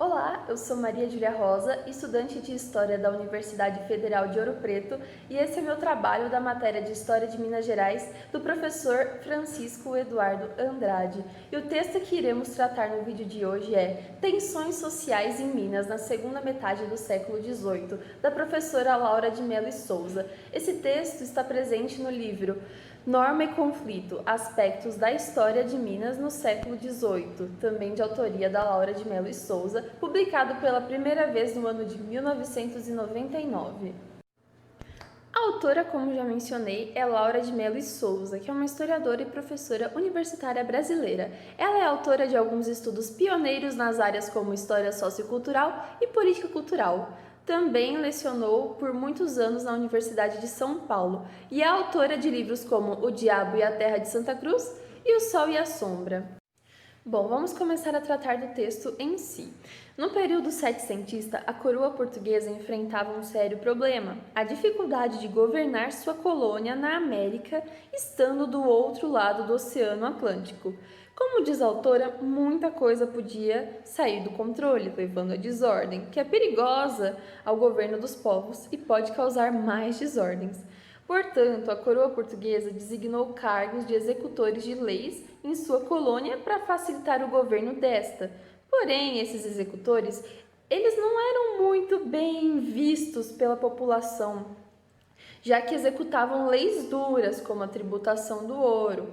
Olá, eu sou Maria Júlia Rosa, estudante de História da Universidade Federal de Ouro Preto, e esse é meu trabalho da matéria de História de Minas Gerais do professor Francisco Eduardo Andrade. E o texto que iremos tratar no vídeo de hoje é Tensões Sociais em Minas na segunda metade do século XVIII, da professora Laura de Melo e Souza. Esse texto está presente no livro Norma e Conflito, Aspectos da História de Minas no século XVIII, também de autoria da Laura de Melo e Souza, publicado pela primeira vez no ano de 1999. A autora, como já mencionei, é Laura de Melo e Souza, que é uma historiadora e professora universitária brasileira. Ela é autora de alguns estudos pioneiros nas áreas como História Sociocultural e Política Cultural. Também lecionou por muitos anos na Universidade de São Paulo e é autora de livros como O Diabo e a Terra de Santa Cruz e O Sol e a Sombra. Bom, vamos começar a tratar do texto em si. No período setecentista, a coroa portuguesa enfrentava um sério problema: a dificuldade de governar sua colônia na América, estando do outro lado do Oceano Atlântico. Como diz a autora, muita coisa podia sair do controle, levando à desordem, que é perigosa ao governo dos povos e pode causar mais desordens. Portanto, a coroa portuguesa designou cargos de executores de leis em sua colônia para facilitar o governo desta. Porém, esses executores, eles não eram muito bem vistos pela população, já que executavam leis duras, como a tributação do ouro,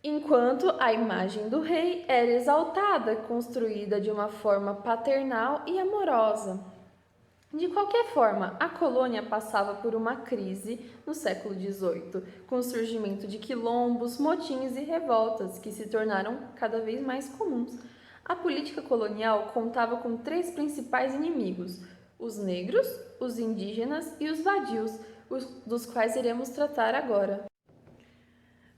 enquanto a imagem do rei era exaltada, construída de uma forma paternal e amorosa. De qualquer forma, a colônia passava por uma crise no século XVIII, com o surgimento de quilombos, motins e revoltas que se tornaram cada vez mais comuns. A política colonial contava com três principais inimigos: os negros, os indígenas e os vadios, dos quais iremos tratar agora.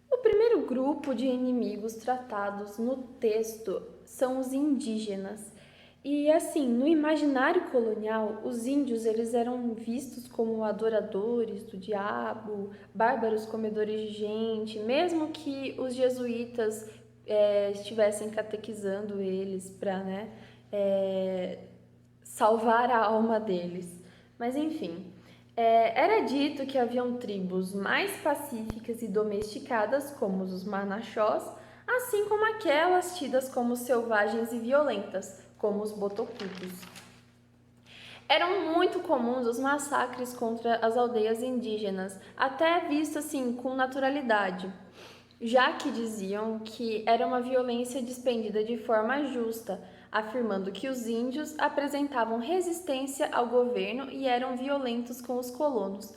O primeiro grupo de inimigos tratados no texto são os indígenas. E assim, no imaginário colonial, os índios eles eram vistos como adoradores do diabo, bárbaros comedores de gente, mesmo que os jesuítas estivessem catequizando eles para salvar a alma deles. Mas enfim, era dito que haviam tribos mais pacíficas e domesticadas, como os Manaxós, assim como aquelas tidas como selvagens e violentas, como os botocudos. Eram muito comuns os massacres contra as aldeias indígenas, até visto assim com naturalidade, já que diziam que era uma violência despendida de forma justa, afirmando que os índios apresentavam resistência ao governo e eram violentos com os colonos.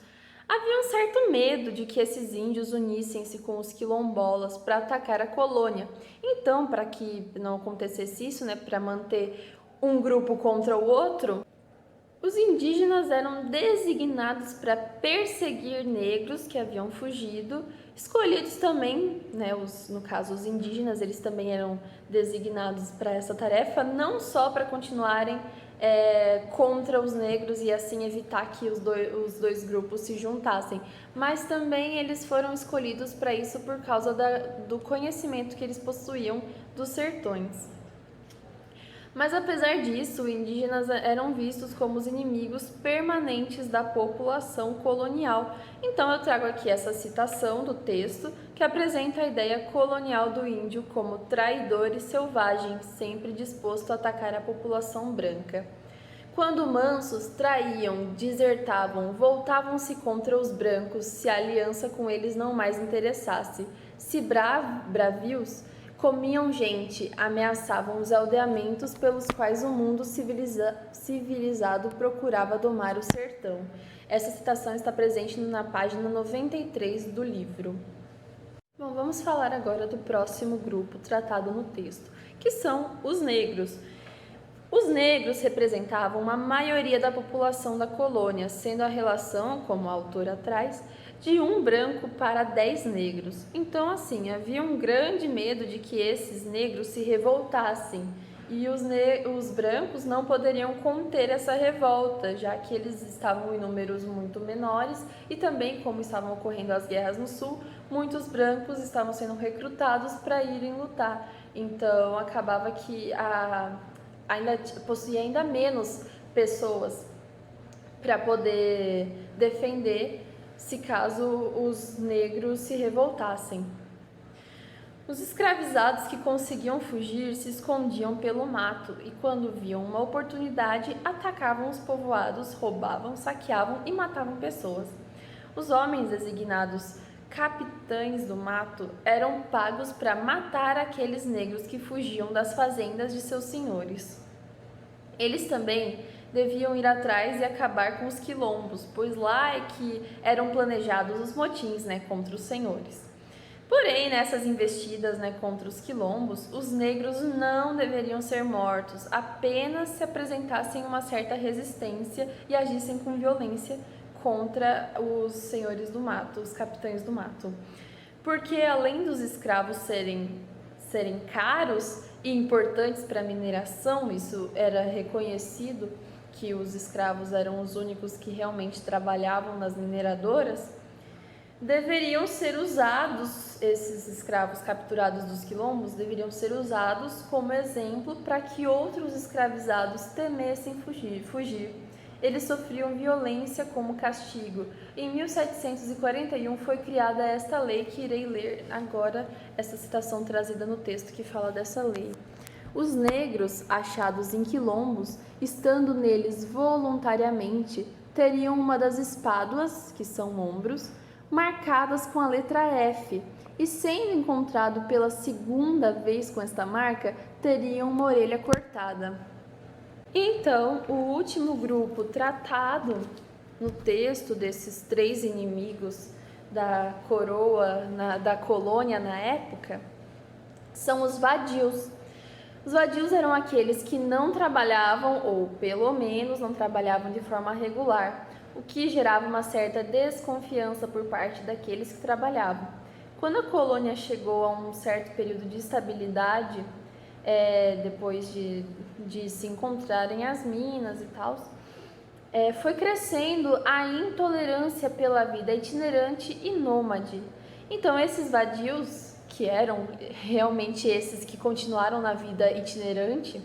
Havia um certo medo de que esses índios unissem-se com os quilombolas para atacar a colônia. Então, para que não acontecesse isso, para manter um grupo contra o outro, os indígenas eram designados para perseguir negros que haviam fugido, escolhidos também, no caso os indígenas, eles também eram designados para essa tarefa, não só para continuarem contra os negros e assim evitar que os dois grupos se juntassem, mas também eles foram escolhidos para isso por causa do conhecimento que eles possuíam dos sertões. Mas apesar disso, os indígenas eram vistos como os inimigos permanentes da população colonial. Então eu trago aqui essa citação do texto que apresenta a ideia colonial do índio como traidor e selvagem, sempre disposto a atacar a população branca. Quando mansos, traíam, desertavam, voltavam-se contra os brancos se a aliança com eles não mais interessasse. Se bravios, comiam gente, ameaçavam os aldeamentos pelos quais o mundo civilizado procurava domar o sertão. Essa citação está presente na página 93 do livro. Bom, vamos falar agora do próximo grupo tratado no texto, que são os negros. Os negros representavam uma maioria da população da colônia, sendo a relação, como a autora traz, de 1 branco para 10 negros. Então, assim, havia um grande medo de que esses negros se revoltassem e os brancos não poderiam conter essa revolta, já que eles estavam em números muito menores e também, como estavam ocorrendo as guerras no sul, muitos brancos estavam sendo recrutados para irem lutar. Então, acabava que possuía ainda menos pessoas para poder defender se caso os negros se revoltassem. Os escravizados que conseguiam fugir se escondiam pelo mato e, quando viam uma oportunidade, atacavam os povoados, roubavam, saqueavam e matavam pessoas. Os homens designados capitães do mato eram pagos para matar aqueles negros que fugiam das fazendas de seus senhores. Eles também deviam ir atrás e acabar com os quilombos, pois lá é que eram planejados os motins, contra os senhores. Porém, nessas investidas, contra os quilombos, os negros não deveriam ser mortos, apenas se apresentassem uma certa resistência e agissem com violência contra os senhores do mato, os capitães do mato. Porque além dos escravos serem caros e importantes para a mineração, isso era reconhecido que os escravos eram os únicos que realmente trabalhavam nas mineradoras, deveriam ser usados, esses escravos capturados dos quilombos, deveriam ser usados como exemplo para que outros escravizados temessem fugir. Eles sofriam violência como castigo. Em 1741 foi criada esta lei que irei ler agora, essa citação trazida no texto que fala dessa lei. Os negros achados em quilombos, estando neles voluntariamente, teriam uma das espáduas, que são ombros, marcadas com a letra F, e sendo encontrado pela segunda vez com esta marca, teriam uma orelha cortada. Então, o último grupo tratado no texto desses 3 inimigos da coroa, da colônia na época, são os vadios. Os vadios eram aqueles que não trabalhavam, ou pelo menos não trabalhavam de forma regular, o que gerava uma certa desconfiança por parte daqueles que trabalhavam. Quando a colônia chegou a um certo período de estabilidade, depois de se encontrarem as minas e tal, foi crescendo a intolerância pela vida itinerante e nômade. Então, esses vadios, que eram realmente esses que continuaram na vida itinerante,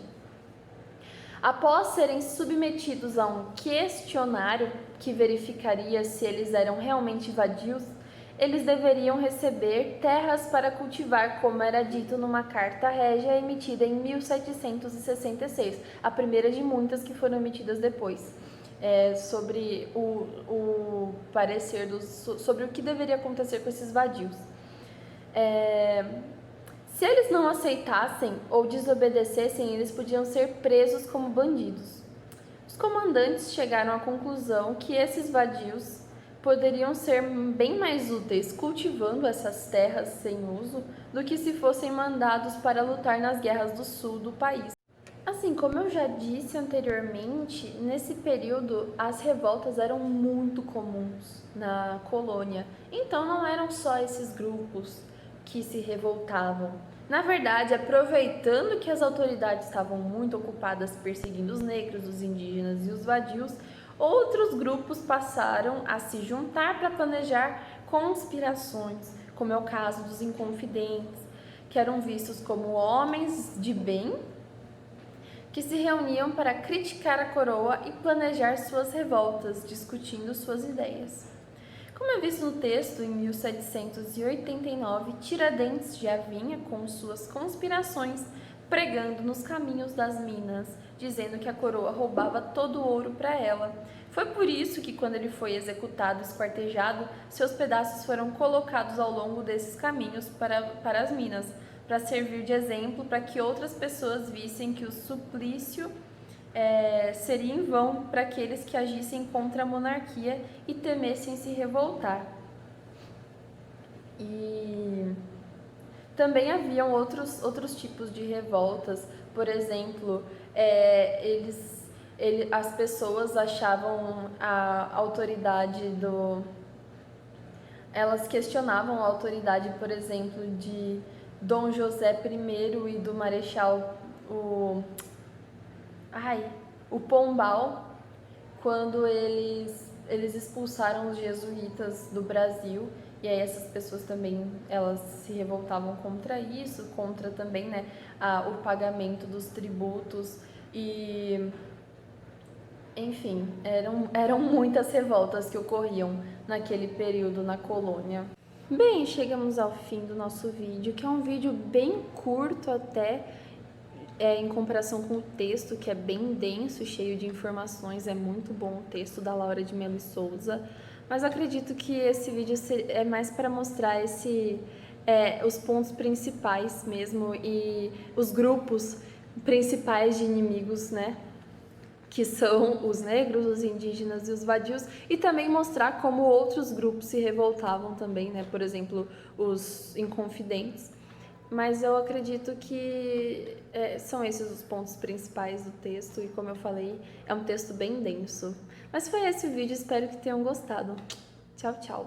após serem submetidos a um questionário que verificaria se eles eram realmente vadios, eles deveriam receber terras para cultivar, como era dito numa carta régia emitida em 1766, a primeira de muitas que foram emitidas depois, sobre o parecer sobre o que deveria acontecer com esses vadios. Se eles não aceitassem ou desobedecessem, eles podiam ser presos como bandidos. Os comandantes chegaram à conclusão que esses vadios poderiam ser bem mais úteis cultivando essas terras sem uso do que se fossem mandados para lutar nas guerras do sul do país. Assim, como eu já disse anteriormente, nesse período as revoltas eram muito comuns na colônia. Então não eram só esses grupos que se revoltavam. Na verdade, aproveitando que as autoridades estavam muito ocupadas perseguindo os negros, os indígenas e os vadios, outros grupos passaram a se juntar para planejar conspirações, como é o caso dos Inconfidentes, que eram vistos como homens de bem, que se reuniam para criticar a coroa e planejar suas revoltas, discutindo suas ideias. Como é visto no texto, em 1789, Tiradentes já vinha com suas conspirações, pregando nos caminhos das minas, dizendo que a coroa roubava todo o ouro para ela. Foi por isso que, quando ele foi executado e esquartejado, seus pedaços foram colocados ao longo desses caminhos para as minas, para servir de exemplo para que outras pessoas vissem que o suplício seria em vão para aqueles que agissem contra a monarquia e temessem se revoltar. E também haviam outros tipos de revoltas. Por exemplo, as pessoas achavam a autoridade elas questionavam a autoridade, por exemplo, de Dom José I e do Marechal o Pombal, quando eles expulsaram os jesuítas do Brasil. E aí essas pessoas também, elas se revoltavam contra isso, contra também o pagamento dos tributos E, enfim, eram muitas revoltas que ocorriam naquele período na colônia. Bem, chegamos ao fim do nosso vídeo, que é um vídeo bem curto até, em comparação com o texto, que é bem denso, cheio de informações. É muito bom o texto da Laura de Melo Souza, mas acredito que esse vídeo é mais para mostrar os pontos principais mesmo e os grupos principais de inimigos, né? Que são os negros, os indígenas e os vadios, e também mostrar como outros grupos se revoltavam também, né? Por exemplo, os inconfidentes. Mas eu acredito que são esses os pontos principais do texto, e como eu falei, é um texto bem denso. Mas foi esse o vídeo, espero que tenham gostado. Tchau, tchau!